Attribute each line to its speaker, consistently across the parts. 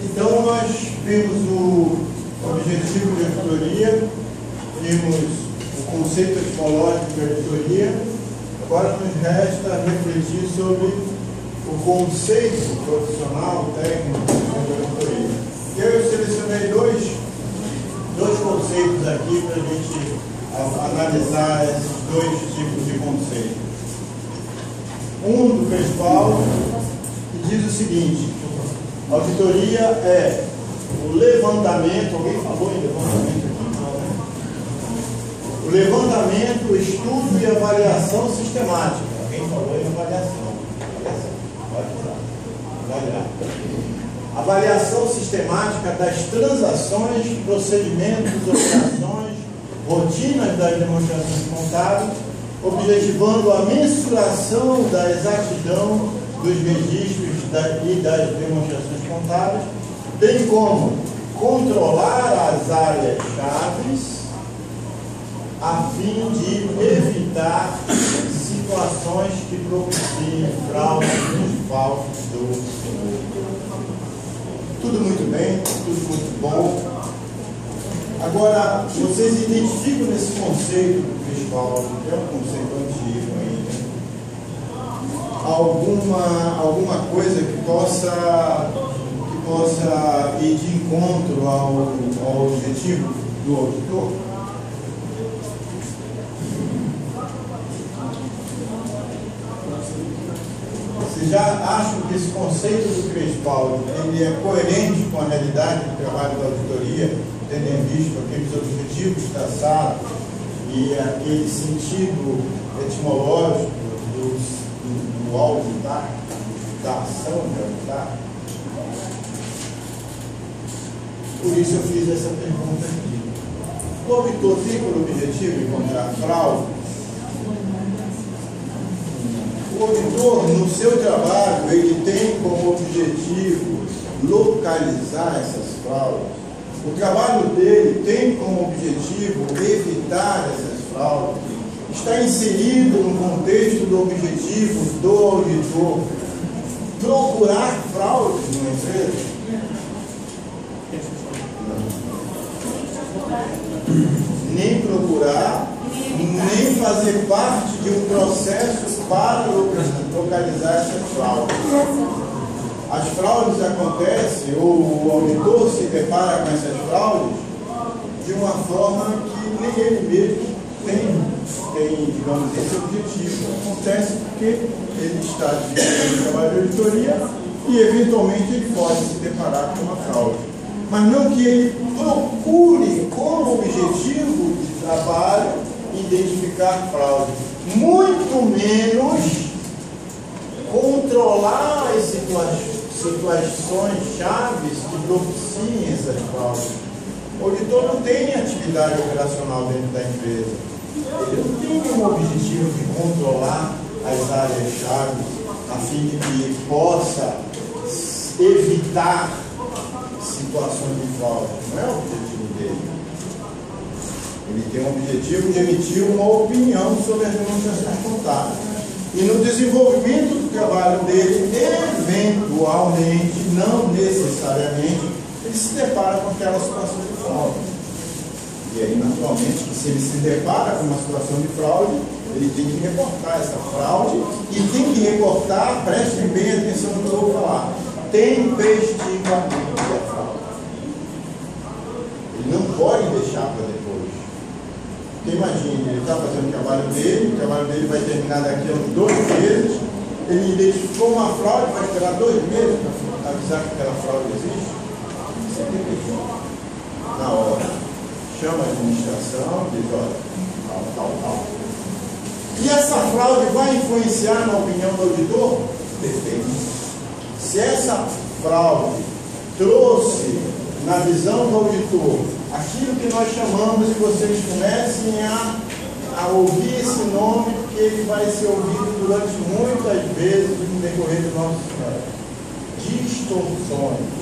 Speaker 1: Então, nós vimos o objetivo de auditoria, vimos o conceito etimológico de auditoria. Agora nos resta refletir sobre o conceito profissional, técnico de auditoria. E eu selecionei dois conceitos aqui para a gente analisar esses dois tipos de conceitos. Um do Crespo, que diz o seguinte: auditoria é o levantamento, alguém falou em levantamento aqui? Não, né? O levantamento, o estudo e avaliação sistemática. Alguém falou em avaliação. Pode usar. Avaliação sistemática das transações, procedimentos, operações, rotinas das demonstrações contábeis, objetivando a mensuração da exatidão dos registros e das demonstrações contábeis, bem como controlar as áreas-chave a fim de evitar situações que propiciem fraude e falsos do senhor. Tudo muito bem, tudo muito bom. Agora, vocês identificam nesse conceito principal, que é um conceito antigo ainda, alguma coisa que possa ir de encontro ao objetivo do auditor? Vocês já acham que esse conceito do Crespo ele é coerente com a realidade do trabalho da auditoria, tendo em vista aqueles objetivos traçados e aquele sentido etimológico do auditar, da ação de auditar? Por isso eu fiz essa pergunta aqui. O auditor tem por objetivo encontrar fraude? O auditor, no seu trabalho, ele tem como objetivo localizar essas fraudes. O trabalho dele tem como objetivo evitar essas fraudes. Está inserido no contexto do objetivo do auditor procurar fraudes numa empresa? Nem procurar, nem fazer parte de um processo para localizar essas fraudes. As fraudes acontecem, ou o auditor se depara com essas fraudes de uma forma que nem ele mesmo tem, digamos, esse objetivo. Acontece porque ele está desenvolvendo o trabalho de auditoria e, eventualmente, ele pode se deparar com uma fraude. Mas não que ele procure, como objetivo de trabalho, identificar fraude. Muito menos controlar as situações chaves que propiciem essas fraudes. O auditor não tem atividade operacional dentro da empresa. Ele não tem nenhum objetivo de controlar as áreas-chave a fim de que possa evitar situações de fraude. Não é o objetivo dele. Ele tem o objetivo de emitir uma opinião sobre as demonstrações contábeis. E no desenvolvimento do trabalho dele, eventualmente, não necessariamente, ele se depara com aquela situação de fraude. E aí, naturalmente, que se ele se depara com uma situação de fraude, ele tem que reportar essa fraude e tem que reportar, prestem bem atenção no que eu vou falar, tempestivamente a fraude. Ele não pode deixar para depois. Porque imagine, ele está fazendo o trabalho dele vai terminar daqui a uns 2 meses, ele identificou uma fraude, vai esperar 2 meses para avisar que aquela fraude existe. Isso é tempestivo. Na hora, chama a administração e diz, olha, tal. E essa fraude vai influenciar na opinião do auditor? Depende. Se essa fraude trouxe na visão do auditor aquilo que nós chamamos, e vocês comecem a ouvir esse nome, porque ele vai ser ouvido durante muitas vezes no decorrer do nosso trabalho. Distorções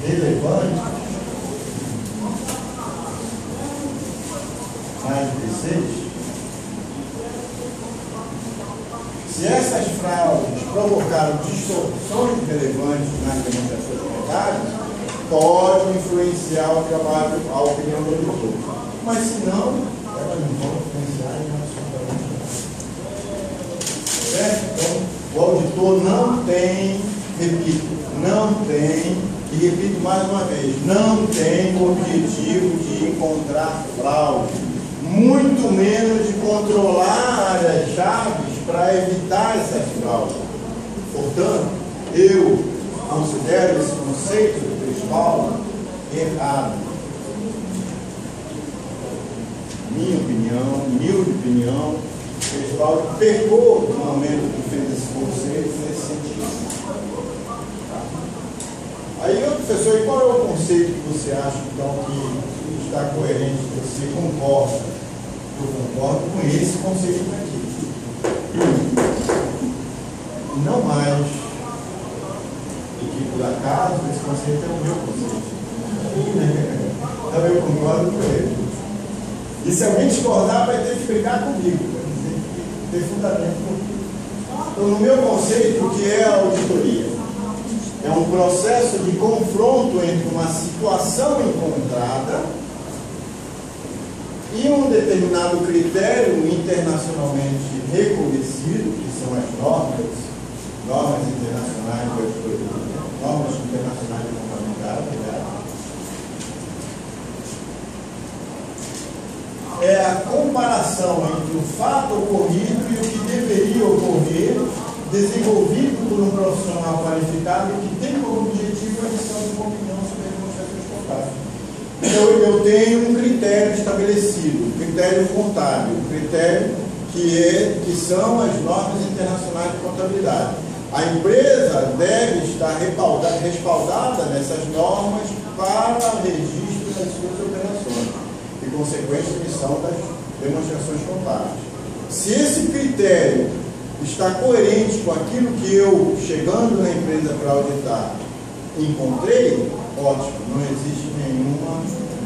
Speaker 1: relevantes, mais de 6, Se essas fraudes provocaram distorções relevantes nas demonstrações contábeis, pode influenciar o trabalho, a opinião do auditor. Mas se não, elas não vão influenciar em absolutamente nada. Certo? Então, o auditor não tem, repito, não tem, e repito mais uma vez, não tem o objetivo de encontrar fraude, muito menos de controlar as chaves para evitar essas fraudes. Portanto, eu considero esse conceito do Cristóvão errado. Minha opinião, humilde opinião, Cristóvão pecou no momento que fez esse conceito nesse sentido. Aí, professor, e qual é o conceito que você acha, então, que está coerente, que você concorda? Eu concordo com esse conceito aqui. Não mais, e que por acaso esse conceito é o meu conceito. Então eu concordo com ele. E se alguém discordar, vai ter que brigar comigo, vai ter que ter fundamento comigo. Então, no meu conceito, o que é a auditoria? É um processo de confronto entre uma situação encontrada e um determinado critério internacionalmente reconhecido, que são as normas internacionais de auditoria, normas internacionais de contabilidade, né? É a comparação entre o fato ocorrido e o que deveria ocorrer, desenvolvido por um profissional qualificado que tem como objetivo a emissão de uma opinião sobre as demonstrações contábeis. Então, eu tenho um critério estabelecido, um critério contábil, um critério que são as normas internacionais de contabilidade. A empresa deve estar respaldada nessas normas para registro das suas operações e consequente emissão das demonstrações contábeis. Se esse critério está coerente com aquilo que eu, chegando na empresa para auditar, encontrei, ótimo, não existe nenhum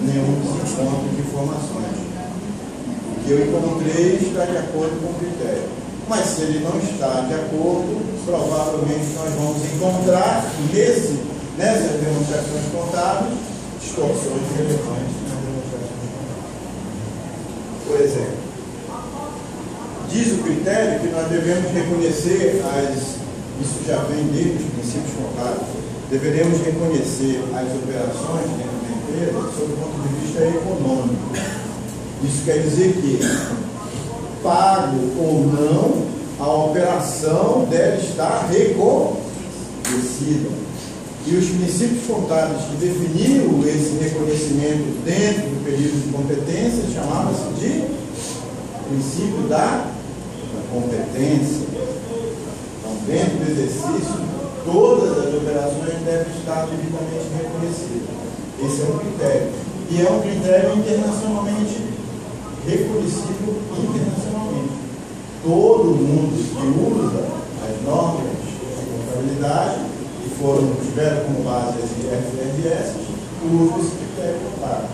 Speaker 1: desencontro de informações. O que eu encontrei está de acordo com o critério. Mas se ele não está de acordo, provavelmente nós vamos encontrar nessas demonstrações contábeis distorções relevantes nas demonstrações contábeis. Por exemplo, diz o critério que nós devemos reconhecer isso já vem desde os princípios contábeis, deveremos reconhecer as operações dentro da empresa sob o ponto de vista econômico. Isso quer dizer que, pago ou não, a operação deve estar reconhecida. E os princípios contábeis que definiram esse reconhecimento dentro do período de competência chamavam-se de princípio da competência. Então, dentro do exercício, todas as operações devem estar devidamente reconhecidas. Esse é um critério. E é um critério internacionalmente reconhecido internacionalmente. Todo mundo que usa as normas de contabilidade, que tiveram como base as IFRS, usa esse critério contábil.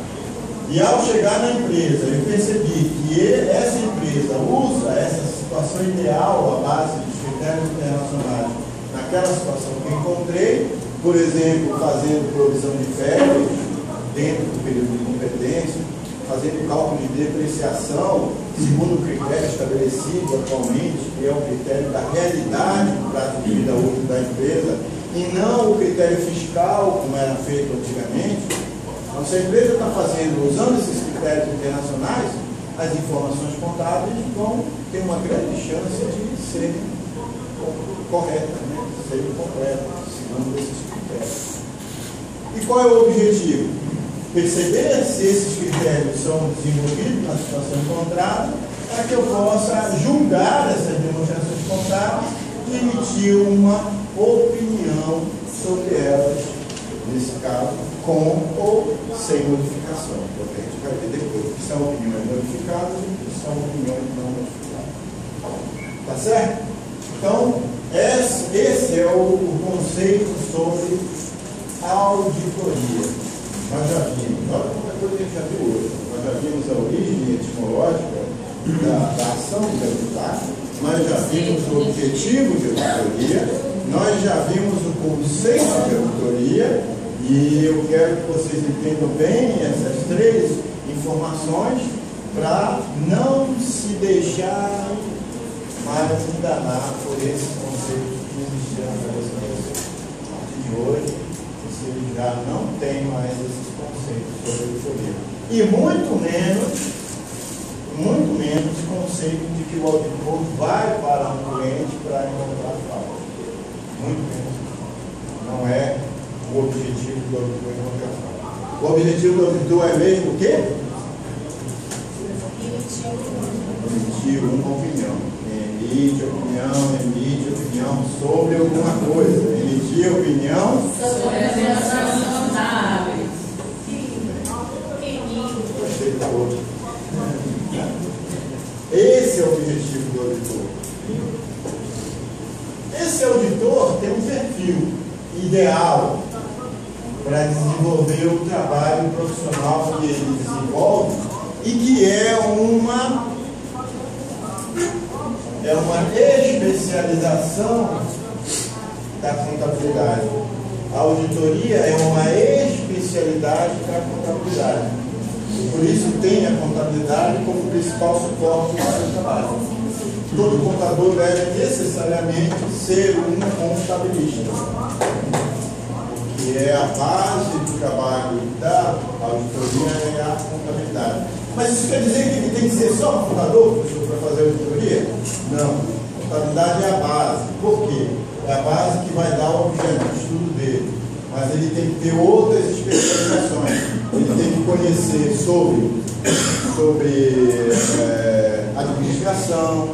Speaker 1: E ao chegar na empresa, eu percebi que essa empresa usa essa situação ideal à base dos critérios internacionais naquela situação que eu encontrei, por exemplo, fazendo provisão de férias dentro do período de competência, fazendo cálculo de depreciação segundo o critério estabelecido atualmente, que é o critério da realidade do prazo de vida útil da empresa, e não o critério fiscal, como era feito antigamente. Então, se a empresa está usando esses critérios internacionais, as informações contábeis vão ter uma grande chance de serem corretas, né? De serem completas, segundo esses critérios. E qual é o objetivo? Perceber se esses critérios são desenvolvidos na situação encontrada, para que eu possa julgar essas demonstrações contábeis e emitir uma opinião sobre elas, nesse caso, com ou sem modificação. Porque a gente vai ver depois que são opiniões modificadas e que são opiniões não modificadas. Tá certo? Então, esse é o conceito sobre auditoria. Nós já vimos, olha quanta coisa que a gente já viu hoje. Nós já vimos a origem etimológica da ação de auditar, nós já vimos o objetivo de auditoria, nós já vimos o conceito de auditoria, e eu quero que vocês entendam bem essas três informações para não se deixar mais enganar por esse conceito que existia na cabeça de vocês. A partir de hoje, vocês já não têm mais esses conceitos sobre auditoria. E muito menos o conceito de que o auditor vai para um cliente para encontrar falta. Muito menos. Não é o objetivo do auditor encontrar falta. O objetivo do auditor é mesmo o quê? Emitir uma opinião. Emite opinião sobre alguma coisa. Emitir opinião
Speaker 2: sobre as relações contábeis.
Speaker 1: Gostei do outro. Esse é o objetivo do auditor. Esse auditor tem um perfil ideal para desenvolver o trabalho profissional que ele desenvolve e que é uma especialização da contabilidade. A auditoria é uma especialidade da contabilidade. E por isso tem a contabilidade como principal suporte do seu trabalho. Todo contador deve necessariamente ser um contabilista, que é a base do trabalho da auditoria, é a contabilidade. Mas isso quer dizer que ele tem que ser só um contador para fazer a auditoria? Não. Contabilidade é a base. Por quê? É a base que vai dar o objeto de estudo dele. Mas ele tem que ter outras especializações. Ele tem que conhecer sobre administração,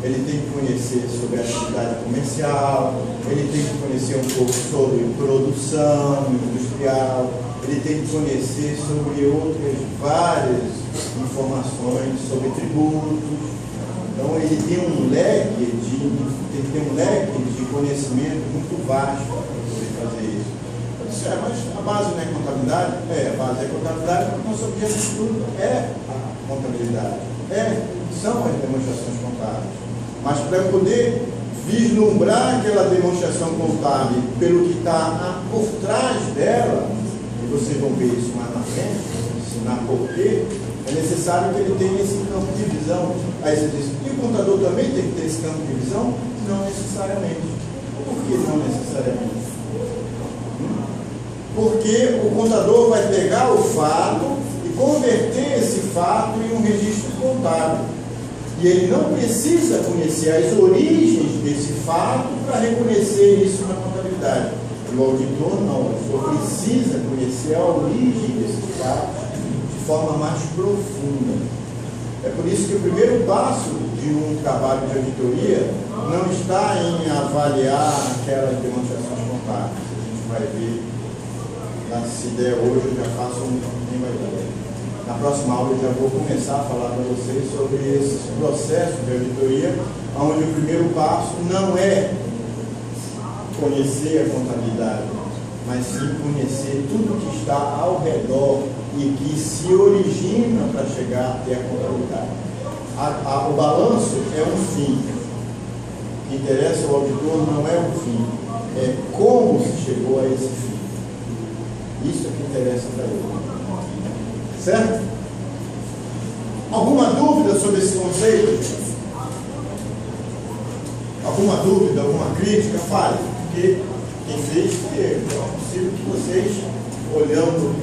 Speaker 1: ele tem que conhecer sobre atividade comercial, ele tem que conhecer um pouco sobre produção industrial, ele tem que conhecer sobre outras várias informações sobre tributos. Então ele tem um leque de conhecimento muito vasto para poder fazer isso. Mas a base não é contabilidade? A base é contabilidade, porque o nosso objeto de estudo é a contabilidade. São as demonstrações contábeis. Mas para poder vislumbrar aquela demonstração contábil pelo que está por trás dela, e vocês vão ver isso mais na frente, ensinar por quê, é necessário que ele tenha esse campo de visão. Aí você diz, e o contador também tem que ter esse campo de visão? Não necessariamente. Por que não necessariamente? Porque o contador vai pegar o fato e converter esse fato em um registro contábil. E ele não precisa conhecer as origens desse fato para reconhecer isso na contabilidade. E o auditor não, o auditor precisa conhecer a origem desses fatos de forma mais profunda. É por isso que o primeiro passo de um trabalho de auditoria não está em avaliar aquelas demonstrações contábeis. A gente vai ver. Se der hoje, eu já faço nem vai dar. Na próxima aula eu já vou começar a falar para vocês sobre esse processo de auditoria, onde o primeiro passo não é conhecer a contabilidade, mas sim conhecer tudo que está ao redor e que se origina para chegar até a contabilidade. O balanço é um fim. O que interessa ao auditor não é o fim, é como se chegou a esse fim. Isso é que interessa para ele. Certo? Alguma dúvida sobre esse conceito? Alguma dúvida, alguma crítica? Fale. Porque quem fez foi eu. Então é possível que vocês, olhando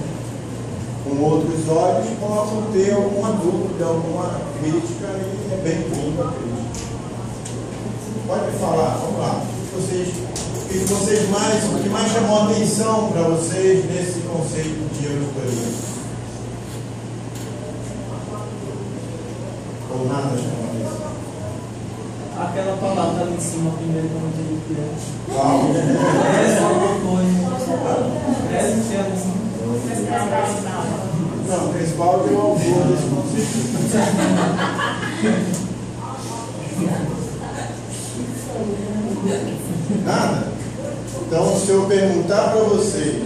Speaker 1: com outros olhos, possam ter alguma dúvida, alguma crítica, e é bem-vindo a crítica. Pode falar, vamos lá. O que mais chamou a atenção para vocês nesse conceito de auditoria? Ou nada chamou a atenção?
Speaker 3: Aquela palavra ali em cima, primeiro, que eu não entendi o que é.
Speaker 1: Qual? Não, o principal é o autor desse conceito. Nada? Então, se eu perguntar para vocês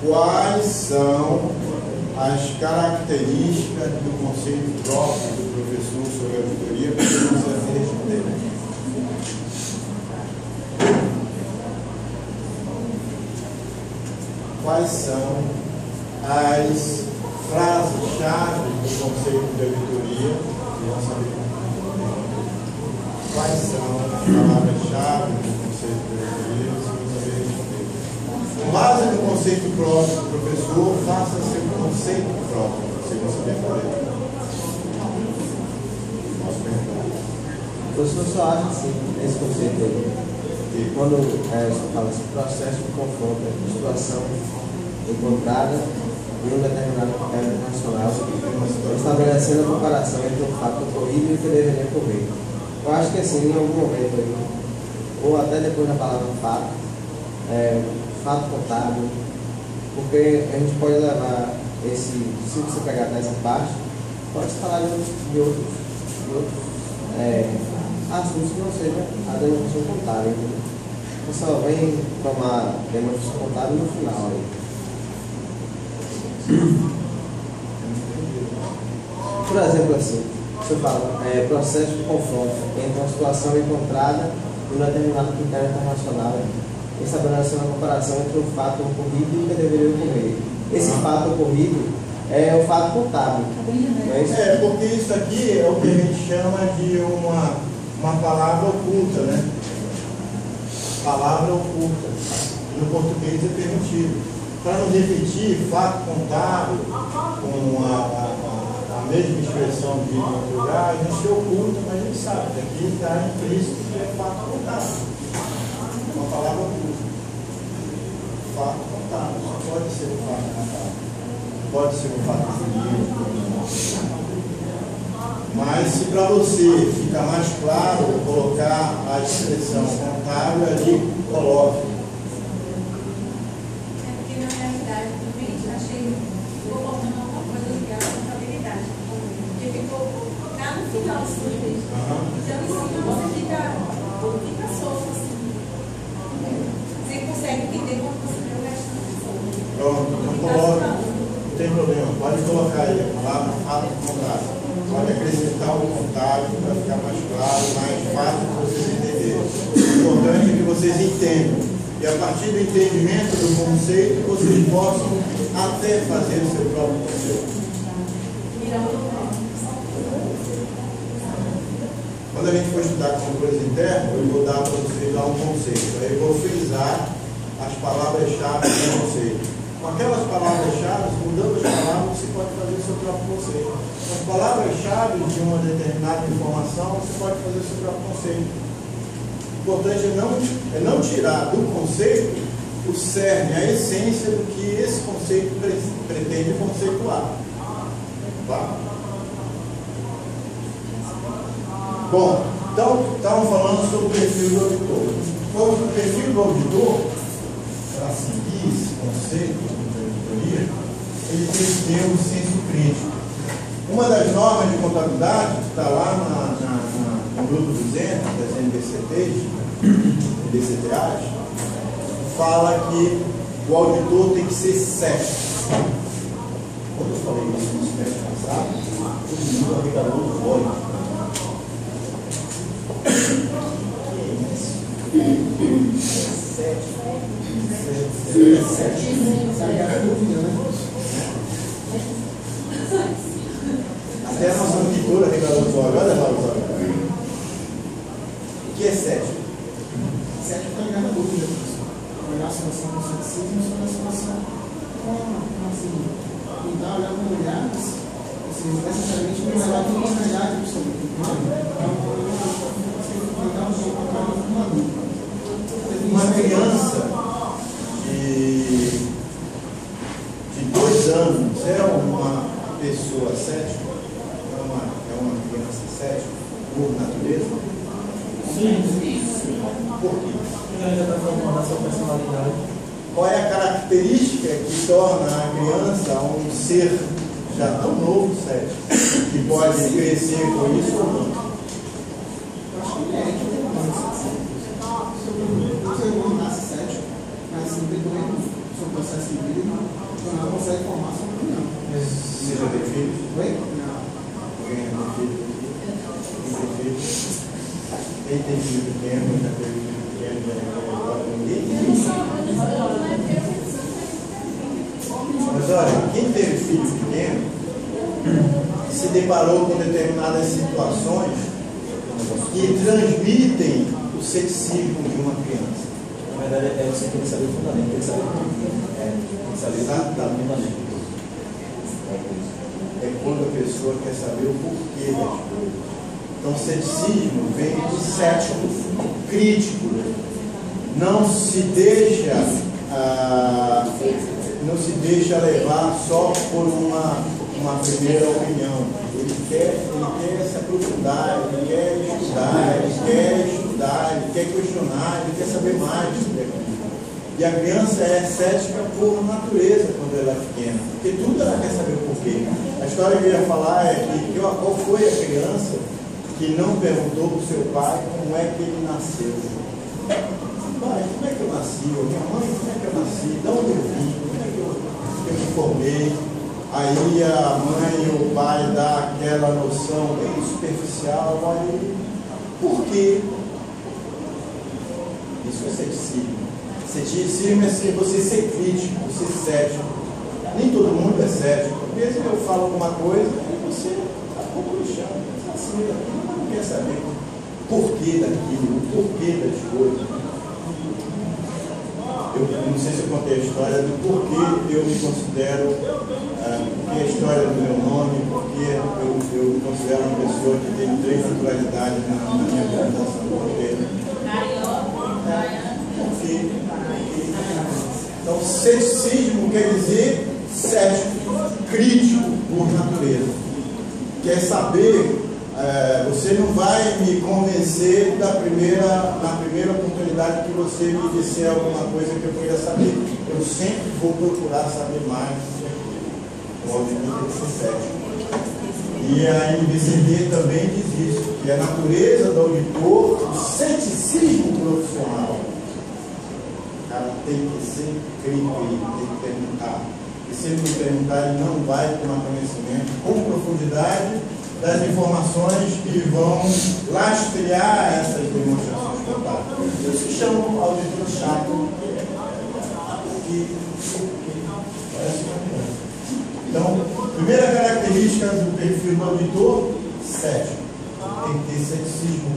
Speaker 1: quais são as características do conceito próprio do professor sobre auditoria, vocês vão saber responder. quais são as frases-chave do conceito de auditoria. Quais são as palavras-chave do conceito de auditoria? Se você saber responder. Com base no conceito próprio do professor, faça seu conceito próprio, se você saber fazer. Posso perguntar?
Speaker 4: O professor só acha assim, esse conceito aí, que quando você fala assim, processo de confronto entre situação encontrada em um determinado critério internacional, estabelecendo a comparação entre o fato ocorrido e o que deveria ocorrer. Eu acho que assim, em algum momento aí, ou até depois da palavra fato, fato contábil, porque a gente pode levar esse, se você pegar dessa parte, pode se falar de outros assuntos que não sejam a demonstração contábil. Você só vem tomar demonstração contábil no final aí. Por exemplo, assim, você fala processo de confronto entre uma situação encontrada em um determinado critério internacional, estabelecendo a comparação entre o fato ocorrido e o que deveria ocorrer. Esse fato ocorrido é o fato contábil. Não é isso?
Speaker 1: Porque isso aqui é o que a gente chama de uma palavra oculta, né? Palavra oculta. No português é permitido. Para não repetir fato contábil com a mesma expressão de outro lugar, a gente oculta, mas a gente sabe que aqui está implícito que é fato contábil. Uma palavra oculta. Fato contábil. Só pode ser um fato contábil. Pode ser um fato jurídico. Mas se para você ficar mais claro colocar a expressão contábil ali, coloque.
Speaker 2: É porque na realidade também achei ficou faltando alguma coisa ligada à contabilidade. Porque ficou lá no final do texto. Então em cima você fica solto assim. Você consegue entender quando você vê o resto da pessoa.
Speaker 1: Pronto, então coloque. Não tem problema, pode colocar aí a palavra fato contábil. Pode acrescentar o contábil para ficar mais claro, mais fácil de vocês entenderem. O importante é que vocês entendam. E a partir do entendimento do conceito, vocês possam até fazer o seu próprio conceito. Quando a gente for estudar controles internos, eu vou dar para vocês lá um conceito. Aí eu vou frisar as palavras-chave do conceito. Com aquelas palavras-chave, mudando as palavras, você pode fazer o seu próprio conceito. Com as palavras-chave de uma determinada informação, você pode fazer o seu próprio conceito. O importante é não tirar do conceito o cerne, a essência do que esse conceito pretende conceituar. Tá? Bom, então, estávamos falando sobre o perfil do auditor. O perfil do auditor, para seguir esse conceito de auditoria, ele tem que ter um senso crítico. Uma das normas de contabilidade, que está lá no grupo 200 das NBCTAs, fala que o auditor tem que ser cético. Quando eu falei isso no semestre passado, todo mundo arregalou o olho. Até a nossa auditora regalou os olhos. Olha lá os olhos. O que é cético?
Speaker 5: Cético está ligado à dúvida. Olhar a situação com ceticismo sobre a situação com assim. Tentar olhar com olhares, necessariamente não vai dar uma verdade absoluta.
Speaker 1: Uma criança de 2 anos é uma pessoa cética? É uma criança cética por natureza?
Speaker 3: Sim.
Speaker 1: Por quê?
Speaker 3: Ele ainda está formando a sua personalidade.
Speaker 1: Qual é a característica que torna a criança um ser já tão novo cético? Que pode crescer com isso ou não?
Speaker 5: Eu acho que o ser humano nasce cético, mas no decorrer do seu processo de vida, não consegue formar sua opinião.
Speaker 1: Você já tem filhos?
Speaker 5: Oi?
Speaker 1: Alguém já tem filhos? Quem tem filho pequeno, já teve filho pequeno, agora ninguém tem. Mas olha, quem teve filho pequeno se deparou com determinadas situações que transmitem o ceticismo de uma criança.
Speaker 6: Na verdade, você tem que saber o fundamento, tem que saber o porquê. Tem que saber o fundamento.
Speaker 1: É quando a pessoa quer saber o porquê das coisas. Então, o ceticismo vem do cético, crítico. Não se deixa levar só por uma primeira opinião. Ele quer se aprofundar, ele quer estudar, ele quer questionar, ele quer saber mais sobre aquilo. E a criança é cética por natureza quando ela é pequena, porque tudo ela quer saber o porquê. A história que eu ia falar é que qual foi a criança que não perguntou para o seu pai como é que ele nasceu. Pai, como é que eu nasci? Minha mãe, como é que eu nasci? De onde eu vim? Como é que eu me formei? Aí a mãe e o pai dá aquela noção bem superficial, aí por quê? Isso é ceticismo. Ceticismo é você ser crítico, ser cético. Nem todo mundo é cético. Às vezes eu falo alguma coisa e você está um pouco lixando, assim, não quer saber o porquê daquilo, o porquê das coisas. Eu não sei se eu contei a história do porquê eu me considero, porque a história do meu nome, porque eu me considero uma pessoa que tem 3 naturalidades na minha apresentação do roteiro. Então, ceticismo quer dizer cético, crítico por natureza. Quer saber, você não vai me convencer na primeira oportunidade que você me disser alguma coisa que eu queira saber. Eu sempre vou procurar saber mais sobre aquilo. O auditor tem que ser cético. E a NBCD também diz isso, que a natureza do auditor, o ceticismo profissional. O cara tem que ser crítico, ele tem que perguntar. E se ele não perguntar, ele não vai tomar conhecimento com profundidade das informações que vão lastrear essas demonstrações contábeis. Isso se chama auditor chato, parece uma criança. Então, primeira característica do perfil do auditor, cético. Tem que ter ceticismo.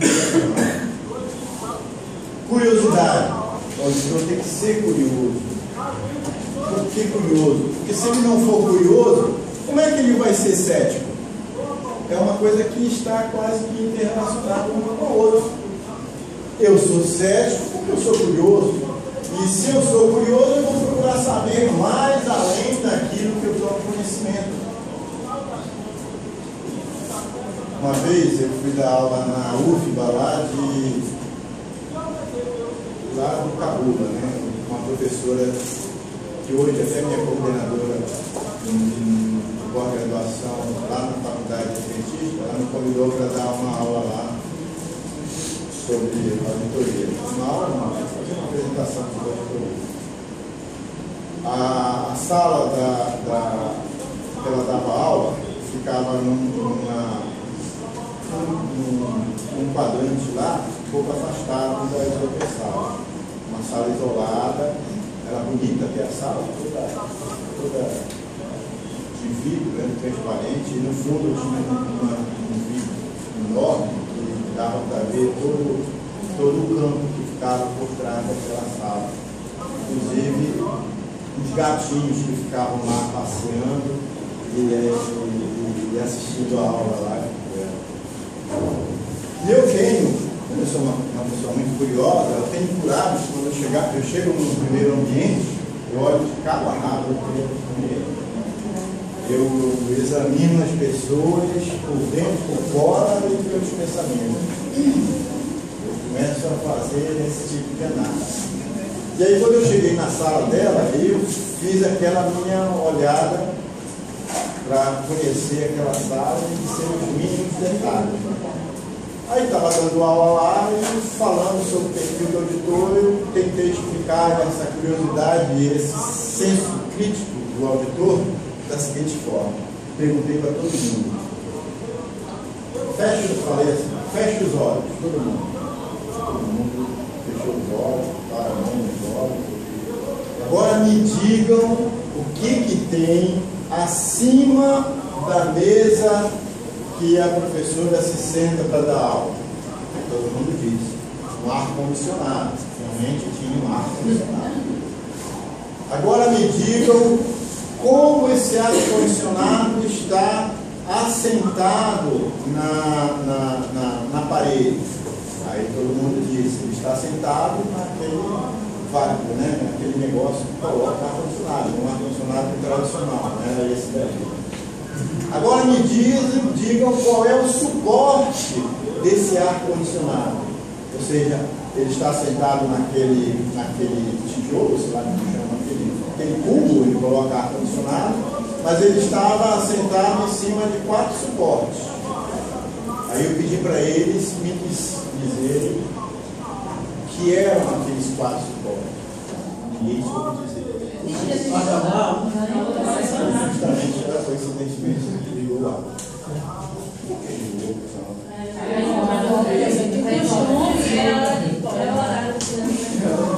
Speaker 1: Curiosidade. O auditor tem que ser curioso. Por que curioso? Porque se ele não for curioso, como é que ele vai ser cético? É uma coisa que está quase que interrelacionada uma com a outra. Eu sou cético porque eu sou curioso. E se eu sou curioso, eu vou procurar saber mais além daquilo que eu tomo conhecimento. Uma vez eu fui dar aula na UFBA lá do Cabula, né? Uma professora que hoje até minha coordenadora de pós-graduação lá na Faculdade de Adventista, ela me convidou para dar uma aula lá sobre auditoria. Uma aula não, fazer uma apresentação sobre auditoria. A sala que ela dava aula ficava num quadrante lá, um pouco afastado das outras salas. Uma sala isolada, era bonita até a sala, toda de vidro, né, transparente, e no fundo tinha um vidro enorme que dava para ver todo o campo que ficava por trás daquela sala. Inclusive os gatinhos que ficavam lá passeando e assistindo a aula lá. E eu tenho, como eu sou uma pessoa muito curiosa, eu tenho por hábito, quando eu chego no primeiro ambiente, eu olho de cabo a rabo o primeiro ambiente. Eu examino as pessoas por dentro, por fora e pelos pensamentos. Eu começo a fazer esse tipo de análise. E aí, quando eu cheguei na sala dela, eu fiz aquela minha olhada para conhecer aquela sala e ser os mínimos detalhes. Aí estava dando aula lá e falando sobre o perfil do auditor, eu tentei explicar essa curiosidade e esse senso crítico do auditor da seguinte forma. Perguntei para todo mundo. Falei assim, feche os olhos, todo mundo. Todo mundo fechou os olhos, para a mão nos olhos. Agora me digam O que tem acima da mesa que a professora se senta para dar aula? Todo mundo diz, um ar-condicionado. Realmente tinha um ar-condicionado. Agora me digam como esse ar-condicionado está assentado na parede. Aí todo mundo diz, ele está assentado naquele vácuo, né? Naquele negócio que coloca ar-condicionado, um ar-condicionado tradicional, né? Era esse daí. Agora me digam qual é o suporte desse ar-condicionado. Ou seja, ele está sentado naquele tijolo, sei lá como chama, aquele cubo, ele coloca ar-condicionado, mas ele estava sentado em cima de 4 suportes. Aí eu pedi para eles me dizerem que eram aqueles 4 suportes. Ninguém soube dizer. Justamente era coincidentemente que ligou lá.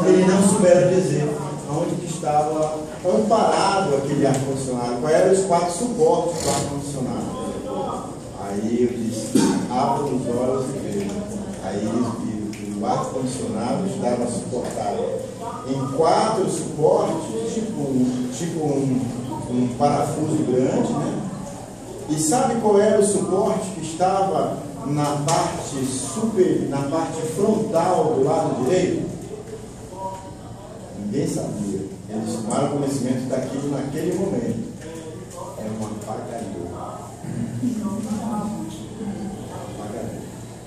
Speaker 1: Eles não souberam dizer onde que estava amparado aquele ar-condicionado, quais eram os 4 suportes do ar-condicionado. Aí eu disse, abra os olhos e vejam. Aí eles viram que o ar-condicionado estava suportado em 4 suportes, tipo um parafuso grande, né? E sabe qual era o suporte que estava na parte frontal do lado direito? Ninguém sabia. Eles tomaram conhecimento daquilo naquele momento. Era uma apagadeira.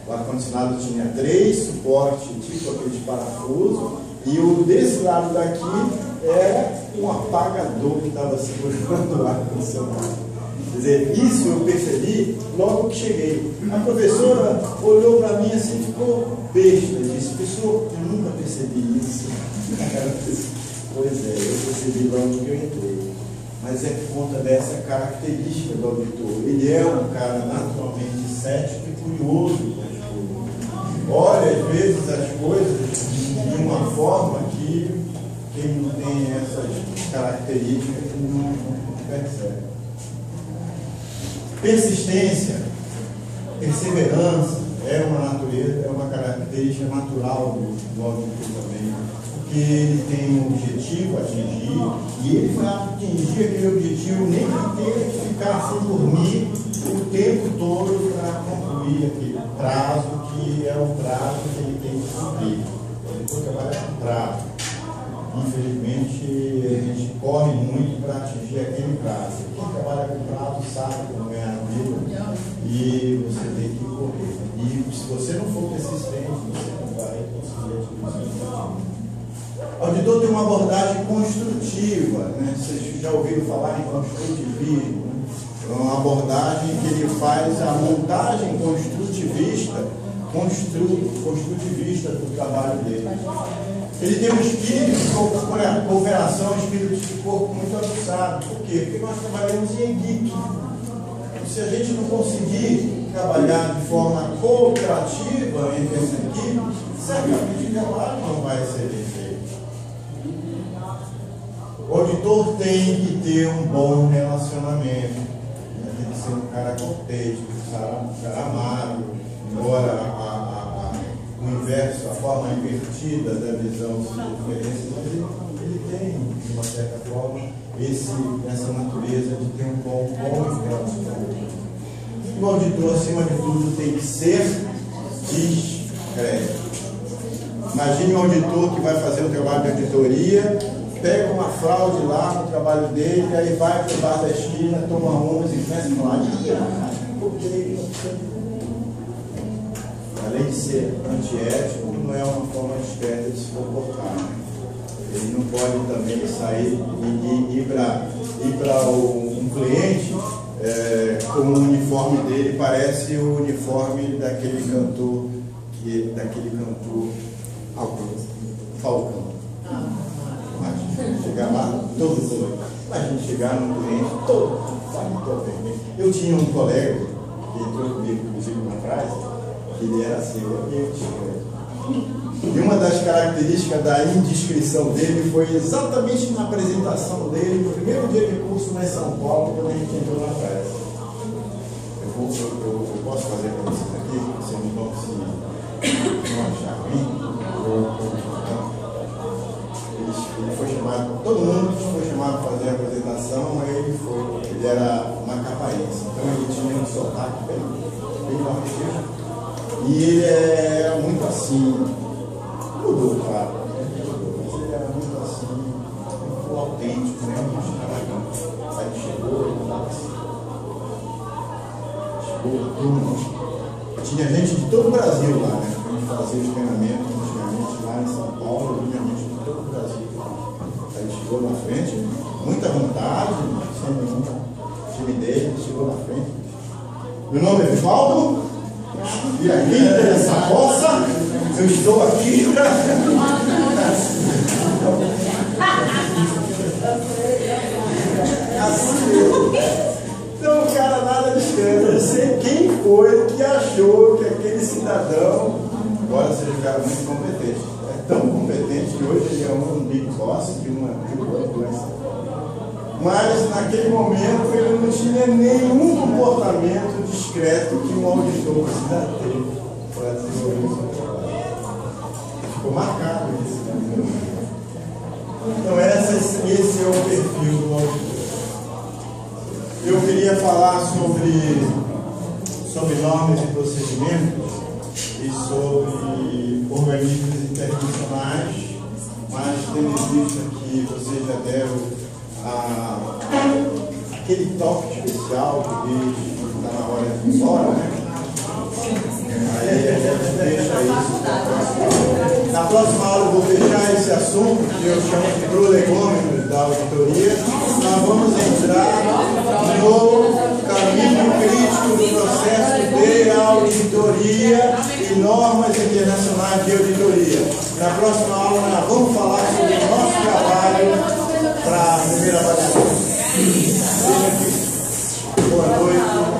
Speaker 1: O ar-condicionado tinha 3 suportes, tipo aquele parafuso, e o desse lado daqui era um apagador que estava segurando o ar-condicionado. Quer dizer, isso eu percebi logo que cheguei. A professora olhou para mim assim, ficou besta, disse, professor, eu nunca percebi isso. Pois é, eu percebi logo que eu entrei. Mas é por conta dessa característica do auditor. Ele é um cara naturalmente cético e curioso com as coisas. Olha, às vezes, as coisas de uma forma que quem não tem essas características não percebe. Persistência, perseverança é uma natureza, é uma característica natural do auditor também, porque ele tem um objetivo a atingir e ele vai atingir aquele objetivo nem que tenha que ficar sem dormir o tempo todo para concluir aquele prazo que é o prazo que ele tem que cumprir. O auditor trabalha com prazo. Infelizmente, a gente corre muito para atingir aquele prazo. Quem trabalha com prazo sabe como é a vida e você tem que correr. E se você não for persistente, você não vai conseguir atingir isso. O auditor tem uma abordagem construtiva, né? Vocês já ouviram falar em construtivismo, né? É uma abordagem que ele faz a montagem construtivista do trabalho dele. Ele tem um espírito de cooperação, um espírito de corpo muito aguçado. Por quê? Porque nós trabalhamos em equipe. E se a gente não conseguir trabalhar de forma cooperativa entre essa equipe, certamente o trabalho não vai ser bem feito. O auditor tem que ter um bom relacionamento. Tem que ser um cara cortês, um cara amável, embora o inverso, a forma invertida da visão se diferença, mas ele tem, de uma certa forma, essa natureza de ter um bom relacionamento. O auditor, acima de tudo, tem que ser discreto. Imagine um auditor que vai fazer um trabalho de auditoria, pega uma fraude lá no trabalho dele, aí vai para o bar da esquina, toma umas e começa a falar, além de ser antiético, não é uma forma esperta de se comportar. Ele não pode também sair e ir para um cliente com o uniforme dele, parece o uniforme daquele cantor Falcão. Imagina chegar lá todo doido. Imagina chegar num cliente todo vermelho. Eu tinha um colega que entrou comigo, inclusive, na praia, que ele era assim, eu tinha E uma das características da indiscrição dele foi exatamente na apresentação dele, no primeiro dia de curso lá em São Paulo, quando a gente entrou na festa. Eu posso fazer para vocês aqui, vocês não achar ruim. Ele foi chamado, todo mundo foi chamado para fazer a apresentação, ele era macapaense, então ele tinha um sotaque bem nordestino. E ele era muito assim, mudou, claro, mas ele era muito assim, muito autêntico, né? Aí chegou, ele estava assim, chegou turma. Tinha gente de todo o Brasil lá, né? A gente fazia os treinamentos antigamente lá em São Paulo, tinha gente de todo o Brasil. Aí chegou na frente, muita vontade, sem nenhuma timidez, chegou na frente. Meu nome é Vivaldo, e aqui nessa roça, eu estou aqui para. Então, o cara nada discreto. Eu sei quem foi que achou que aquele cidadão, agora seja um cara muito competente. É tão competente que hoje ele é um big boss de uma doença. Mas naquele momento ele não tinha nenhum comportamento discreto que um auditor precisa ter para desenvolver o seu trabalho. Ficou marcado isso. Então esse é o perfil do auditor. Eu queria falar sobre normas e procedimentos e sobre organismos internacionais, mas tendo em vista que vocês já deram aquele toque especial que está na hora de ir embora, né? Aí a gente deixa isso para a próxima aula. Na próxima aula eu vou fechar esse assunto que eu chamo de prolegômetro da auditoria. Nós vamos entrar no caminho crítico do processo de auditoria e normas internacionais de auditoria. Na próxima aula nós vamos falar sobre o nosso trabalho para a primeira avaliação. Boa noite.